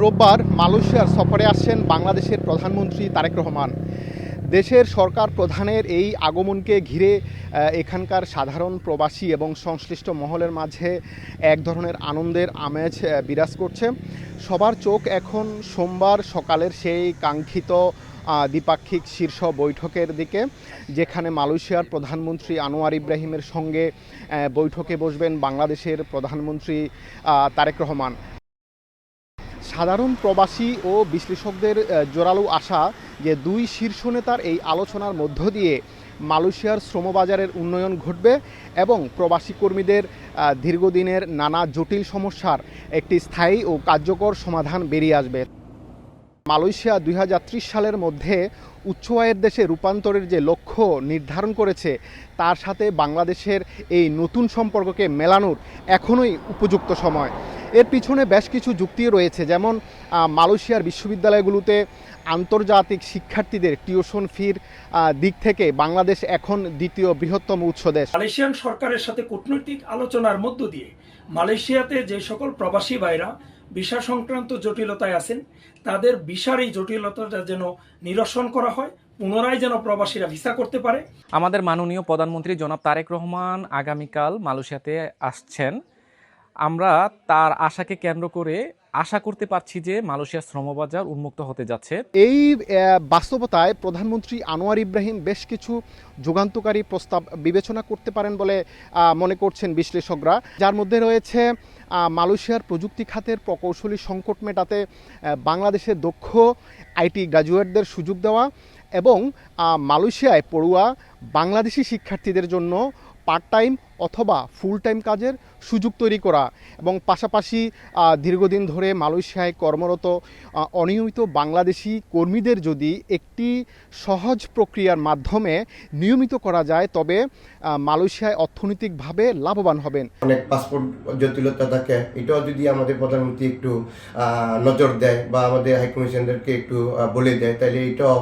রোববার মালয়েশিয়ার সফরে আসছেন বাংলাদেশের প্রধানমন্ত্রী তারেক রহমান। দেশের সরকার প্রধানের এই আগমনকে ঘিরে এখানকার সাধারণ প্রবাসী এবং সংশ্লিষ্ট মহলের মাঝে এক ধরনের আনন্দের আমেজ বিরাজ করছে। সবার চোখ এখন সোমবার সকালের সেই কাঙ্ক্ষিত দ্বিপাক্ষিক শীর্ষ বৈঠকের দিকে, যেখানে মালয়েশিয়ার প্রধানমন্ত্রী আনোয়ার ইব্রাহিমের সঙ্গে বৈঠকে বসবেন বাংলাদেশের প্রধানমন্ত্রী তারেক রহমান। সাধারণ প্রবাসী ও বিশ্লেষকদের জোরালো আশা যে দুই শীর্ষ নেতার এই আলোচনার মধ্য দিয়ে মালয়েশিয়ার শ্রমবাজারের উন্নয়ন ঘটবে এবং প্রবাসী কর্মীদের দীর্ঘদিনের নানা জটিল সমস্যার একটি স্থায়ী ও কার্যকর সমাধান বেরিয়ে আসবে। মালয়েশিয়া 2030 সালের মধ্যে উচ্চ আয়ের দেশে রূপান্তরের যে লক্ষ্য নির্ধারণ করেছে, তার সাথে বাংলাদেশের এই নতুন সম্পর্ককে মেলানোর এখনই উপযুক্ত সময়। এর পিছনে বেশ কিছু যুক্তি রয়েছে, যেমন মালয়েশিয়ার বিশ্ববিদ্যালয়গুলোতে আন্তর্জাতিক শিক্ষার্থীদের টিউশন ফির দিক থেকে বাংলাদেশ এখন দ্বিতীয় বৃহত্তম উৎস দেশ। মালয়েশিয়ান সরকারের সাথে কূটনৈতিক আলোচনার মধ্য দিয়ে মালয়েশিয়াতে যে সকল প্রবাসী ভাইরা ভিসা সংক্রান্ত জটিলতায় আছেন, তাদের ভিসার এই জটিলতাটা যেন নিরসন করা হয়, পুনরায় যেন প্রবাসীরা ভিসা করতে পারে। আমাদের মাননীয় প্রধানমন্ত্রী জনাব তারেক রহমান আগামীকাল মালয়েশিয়াতে আসছেন। আমরা তার আশাকে কেন্দ্র করে আশা করতে পারছি যে মালয়েশিয়ার শ্রমবাজার উন্মুক্ত হতে যাচ্ছে। এই বাস্তবতায় প্রধানমন্ত্রী আনোয়ার ইব্রাহিম বেশ কিছু যুগান্তকারী প্রস্তাব বিবেচনা করতে পারেন বলে মনে করছেন বিশ্লেষকরা, যার মধ্যে রয়েছে মালয়েশিয়ার প্রযুক্তি খাতের প্রকৌশলী সংকট মেটাতে বাংলাদেশের দক্ষ আইটি গ্র্যাজুয়েটদের সুযোগ দেওয়া এবং মালয়েশিয়ায় পড়ুয়া বাংলাদেশি শিক্ষার্থীদের জন্য পার্ট টাইম অথবা ফুল টাইম কাজের সুযোগ তৈরি করা, এবং পাশাপাশি দীর্ঘদিন ধরে মালয়েশিয়ায় কর্মরত অনিয়মিত বাংলাদেশি কর্মীদের যদি একটি সহজ প্রক্রিয়ার মাধ্যমে নিয়মিত করা যায়, তবে মালয়েশিয়ায় অর্থনৈতিকভাবে লাভবান হবেন। অনেক পাসপোর্ট জটিলতা থাকে, এটাও যদি আমাদের প্রধানমন্ত্রী একটু নজর দেয় বা আমাদের হাইকমিশনদেরকে একটু বলে দেয়, তাহলে এটাও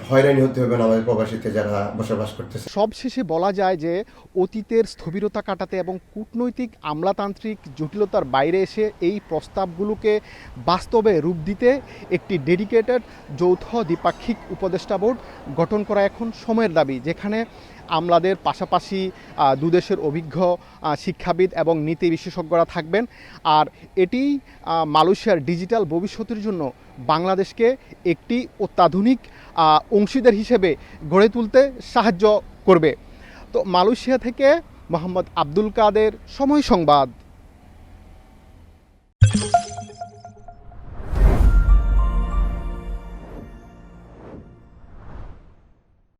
হয়রানি হতে হবে না আমাদের প্রবাসীতে যারা বসবাস করতেছে। সবশেষে বলা যায় যে অতীতের স্থবিরতা কাটাতে এবং কূটনৈতিক আমলাতান্ত্রিক জটিলতার বাইরে এসে এই প্রস্তাবগুলোকে বাস্তবে রূপ দিতে একটি ডেডিকেটেড যৌথ দ্বিপাক্ষিক উপদেষ্টা বোর্ড গঠন করা এখন সময়ের দাবি, যেখানে আমলাদের পাশাপাশি দুদেশের অভিজ্ঞ শিক্ষাবিদ এবং নীতি বিশেষজ্ঞরা থাকবেন। আর এটি মালয়েশিয়ার ডিজিটাল ভবিষ্যতের জন্য বাংলাদেশকে একটি অত্যাধুনিক অংশীদার হিসেবে গড়ে তুলতে সাহায্য করবে। তো মালয়েশিয়া থেকে মোহাম্মদ আব্দুল কাদের, সময় সংবাদ।